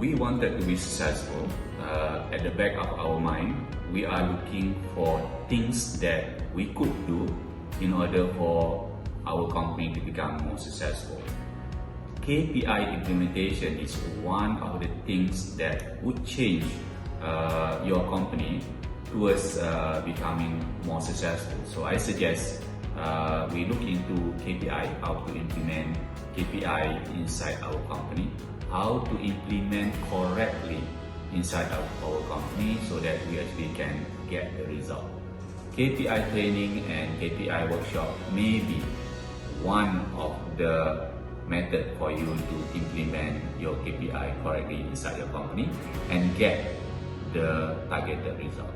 we wanted to be successful, at the back of our mind, we are looking for things that we could do in order for our company to become more successful. KPI implementation is one of the things that would change your company towards becoming more successful. So I suggest we look into KPI, how to implement KPI inside our company, how to implement correctly inside our company so that we actually can get the result. KPI training and KPI workshop may be one of the method for you to implement your KPI correctly inside your company and get the targeted result.